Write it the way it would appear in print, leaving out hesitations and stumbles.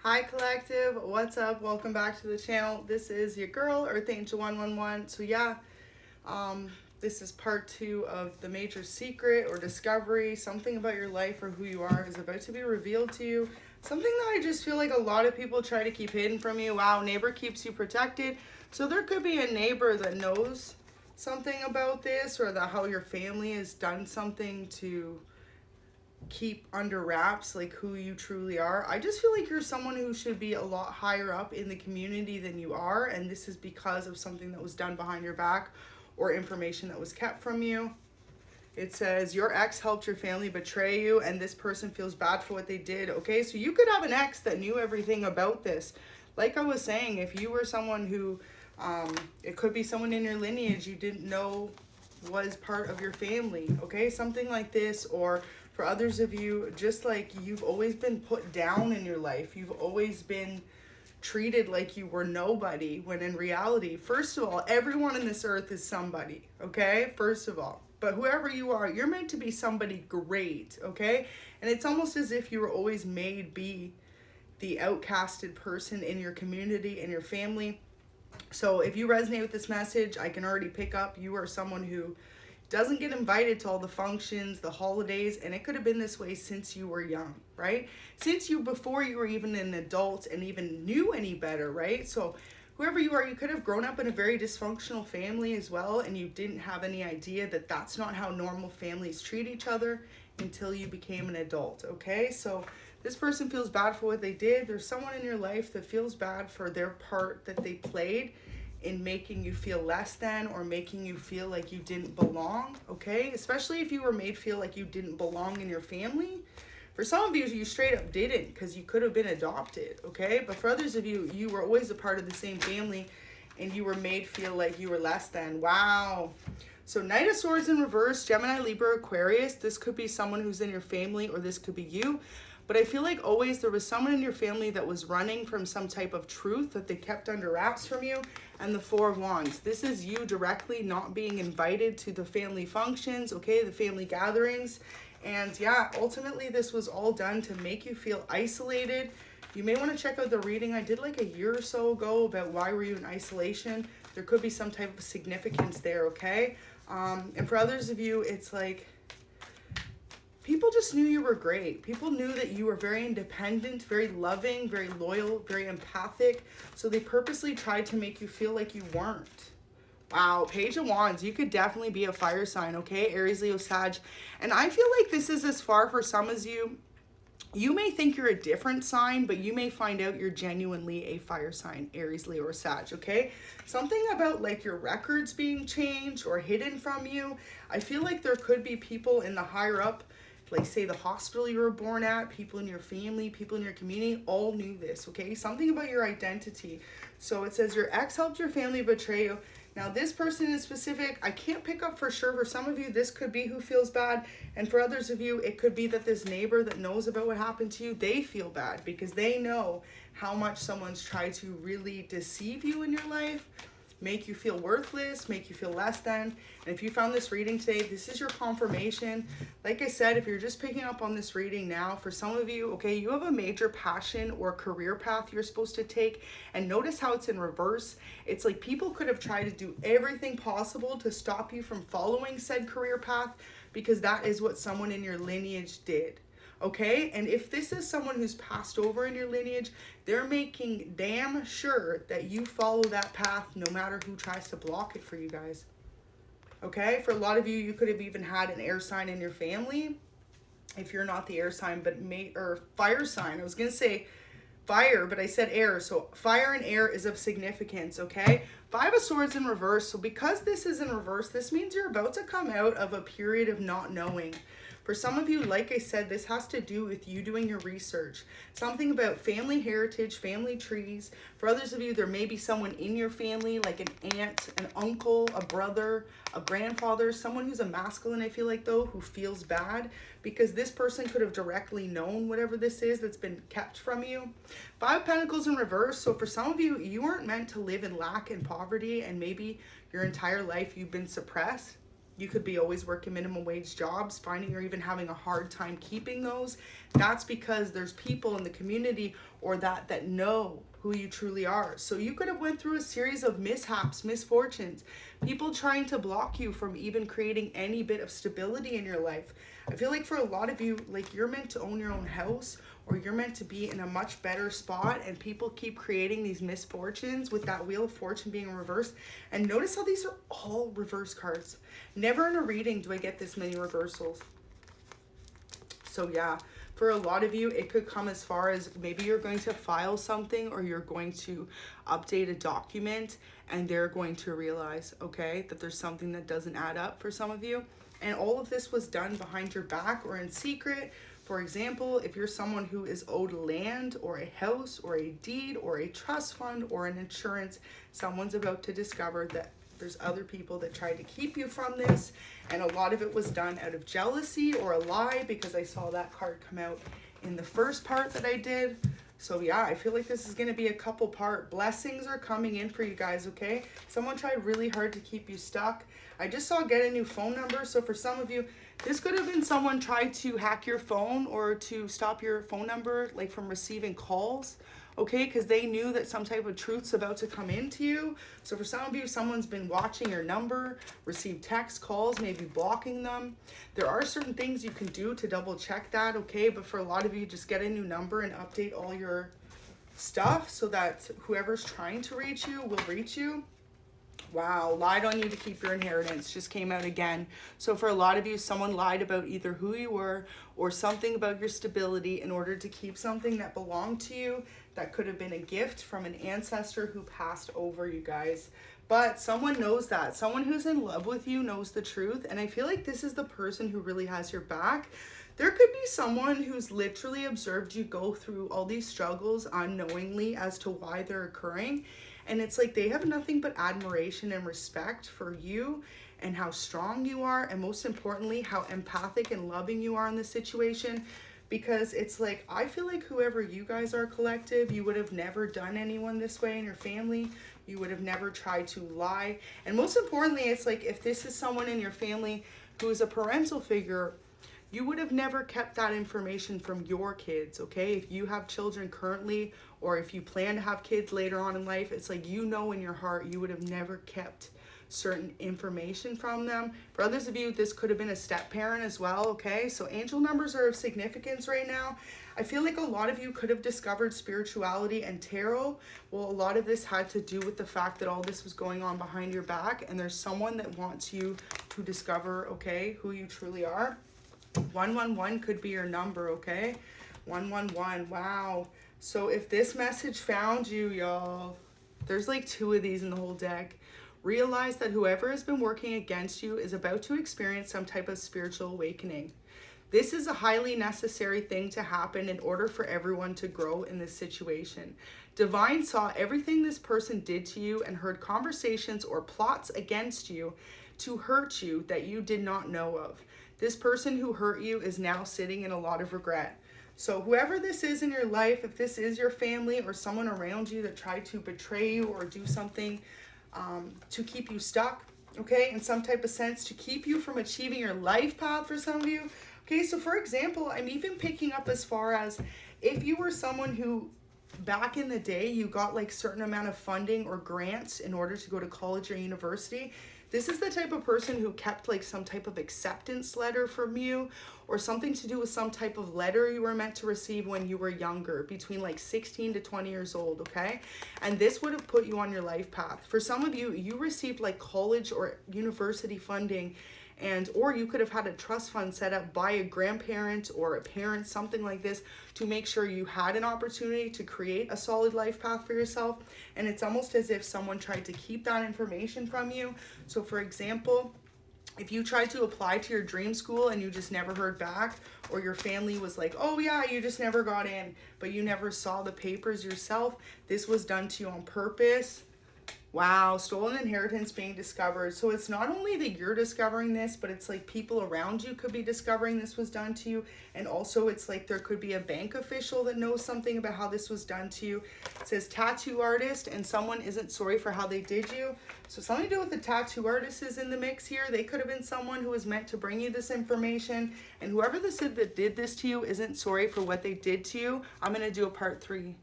Hi collective, what's up? Welcome back to the channel. This is your girl, ᴚᴟ ⴟ111. So yeah, this is part 2 of the major secret or discovery. Something about your life or who you are is about to be revealed to you. Something that I just feel like a lot of people try to keep hidden from you. Wow, neighbor keeps you protected. So there could be a neighbor that knows something about this, or that how your family has done something to keep under wraps like who you truly are. I just feel like you're someone who should be a lot higher up in the community than you are, and this is because of something that was done behind your back or information that was kept from you. It says your ex helped your family betray you and this person feels bad for what they did. Okay, so you could have an ex that knew everything about this. Like I was saying, if you were someone who it could be someone in your lineage you didn't know was part of your family, okay, something like this. Or for others of you, just like you've always been put down in your life, you've always been treated like you were nobody, when in reality, first of all, everyone in this earth is somebody, okay, first of all. But whoever you are, you're meant to be somebody great, okay? And it's almost as if you were always made be the outcasted person in your community and your family. So if you resonate with this message, I can already pick up you are someone who doesn't get invited to all the functions, the holidays, and it could have been this way since you were young, right? Before you were even an adult and even knew any better, right? So whoever you are, you could have grown up in a very dysfunctional family as well, and you didn't have any idea that that's not how normal families treat each other until you became an adult, okay? So this person feels bad for what they did. There's someone in your life that feels bad for their part that they played in making you feel less than, or making you feel like you didn't belong, okay? Especially if you were made feel like you didn't belong in your family. For some of you, you straight up didn't, because you could have been adopted, okay? But for others of you, you were always a part of the same family and you were made feel like you were less than. Wow. So Knight of Swords in reverse, Gemini, Libra, Aquarius. This could be someone who's in your family, or this could be you. But I feel like always there was someone in your family that was running from some type of truth that they kept under wraps from you. And the Four of Wands. This is you directly not being invited to the family functions, okay, the family gatherings. And yeah, ultimately this was all done to make you feel isolated. You may want to check out the reading I did like a year or so ago about why were you in isolation. There could be some type of significance there, okay? And for others of you, it's like people just knew you were great. People knew that you were very independent, very loving, very loyal, very empathic. So they purposely tried to make you feel like you weren't. Wow, Page of Wands, you could definitely be a fire sign, okay? Aries, Leo, Sag. And I feel like this is as far for some as you. You may think you're a different sign, but you may find out you're genuinely a fire sign, Aries, Leo, or Sag, okay? Something about like your records being changed or hidden from you. I feel like there could be people in the higher up, like say the hospital you were born at, people in your family, people in your community, all knew this, okay? Something about your identity. So it says your ex helped your family betray you. Now this person is specific. I can't pick up for sure. For some of you, this could be who feels bad. And for others of you, it could be that this neighbor that knows about what happened to you, they feel bad because they know how much someone's tried to really deceive you in your life, make you feel worthless, make you feel less than. And if you found this reading today, this is your confirmation. Like I said, if you're just picking up on this reading now, for some of you, okay, you have a major passion or career path you're supposed to take. And notice how it's in reverse. It's like people could have tried to do everything possible to stop you from following said career path, because that is what someone in your lineage did. Okay, and if this is someone who's passed over in your lineage, they're making damn sure that you follow that path no matter who tries to block it for you guys. Okay, for a lot of you, you could have even had an air sign in your family. If you're not the air sign, but or fire sign. I was gonna say fire, but I said air. So fire and air is of significance, okay? Five of Swords in reverse. So because this is in reverse, this means you're about to come out of a period of not knowing. For some of you, like I said, this has to do with you doing your research. Something about family heritage, family trees. For others of you, there may be someone in your family, like an aunt, an uncle, a brother, a grandfather, someone who's a masculine, I feel like, though, who feels bad because this person could have directly known whatever this is that's been kept from you. Five of Pentacles in reverse. So for some of you, you weren't meant to live in lack and poverty, and maybe your entire life you've been suppressed. You could be always working minimum wage jobs, finding you're even having a hard time keeping those. That's because there's people in the community or that know who you truly are. So you could have went through a series of mishaps, misfortunes, people trying to block you from even creating any bit of stability in your life. I feel like for a lot of you, like you're meant to own your own house, or you're meant to be in a much better spot, and people keep creating these misfortunes with that Wheel of Fortune being reversed. And notice how these are all reverse cards. Never in a reading do I get this many reversals. So yeah, for a lot of you, it could come as far as maybe you're going to file something or you're going to update a document, and they're going to realize, okay, that there's something that doesn't add up for some of you. And all of this was done behind your back or in secret. For example, if you're someone who is owed land or a house or a deed or a trust fund or an insurance, someone's about to discover that there's other people that tried to keep you from this. And a lot of it was done out of jealousy or a lie, because I saw that card come out in the first part that I did. So yeah, I feel like this is going to be a couple part. Blessings are coming in for you guys, okay? Someone tried really hard to keep you stuck. I just saw get a new phone number. So for some of you, this could have been someone tried to hack your phone or to stop your phone number, like from receiving calls, okay? Because they knew that some type of truth's about to come into you. So for some of you, someone's been watching your number, received text calls, maybe blocking them. There are certain things you can do to double check that, okay? But for a lot of you, just get a new number and update all your stuff so that whoever's trying to reach you will reach you. Wow, lied on you to keep your inheritance just came out again. So for a lot of you, someone lied about either who you were or something about your stability in order to keep something that belonged to you. That could have been a gift from an ancestor who passed over, you guys. But someone knows that. Someone who's in love with you knows the truth. And I feel like this is the person who really has your back. There could be someone who's literally observed you go through all these struggles unknowingly as to why they're occurring. And it's like they have nothing but admiration and respect for you and how strong you are. And most importantly, how empathic and loving you are in this situation. Because it's like, I feel like whoever you guys are collective, you would have never done anyone this way in your family. You would have never tried to lie. And most importantly, it's like if this is someone in your family who is a parental figure, you would have never kept that information from your kids, okay? If you have children currently, or if you plan to have kids later on in life, it's like, you know in your heart you would have never kept certain information from them. For others of you, this could have been a step parent as well, okay? So angel numbers are of significance right now. I feel like a lot of you could have discovered spirituality and tarot. Well, a lot of this had to do with the fact that all this was going on behind your back, and there's someone that wants you to discover, okay, who you truly are. 111 could be your number, okay? 111, wow. So if this message found you, y'all, there's like 2 of these in the whole deck. Realize that whoever has been working against you is about to experience some type of spiritual awakening. This is a highly necessary thing to happen in order for everyone to grow in this situation. Divine saw everything this person did to you and heard conversations or plots against you to hurt you that you did not know of. This person who hurt you is now sitting in a lot of regret. So whoever this is in your life, if this is your family or someone around you that tried to betray you or do something to keep you stuck, okay, in some type of sense, to keep you from achieving your life path for some of you. Okay, so for example, I'm even picking up as far as if you were someone who back in the day, you got like certain amount of funding or grants in order to go to college or university. This is the type of person who kept like some type of acceptance letter from you, or something to do with some type of letter you were meant to receive when you were younger, between like 16 to 20 years old, okay? And this would have put you on your life path. For some of you, you received like college or university funding, and or you could have had a trust fund set up by a grandparent or a parent, something like this, to make sure you had an opportunity to create a solid life path for yourself. And it's almost as if someone tried to keep that information from you. So for example, if you tried to apply to your dream school and you just never heard back, or your family was like, oh yeah, you just never got in, but you never saw the papers yourself, this was done to you on purpose. Wow, stolen inheritance being discovered. So it's not only that you're discovering this, but it's like people around you could be discovering this was done to you. And also it's like there could be a bank official that knows something about how this was done to you. It says tattoo artist, and someone isn't sorry for how they did you. So something to do with the tattoo artist is in the mix here. They could have been someone who was meant to bring you this information. And whoever this is that did this to you isn't sorry for what they did to you. I'm going to do a part 3.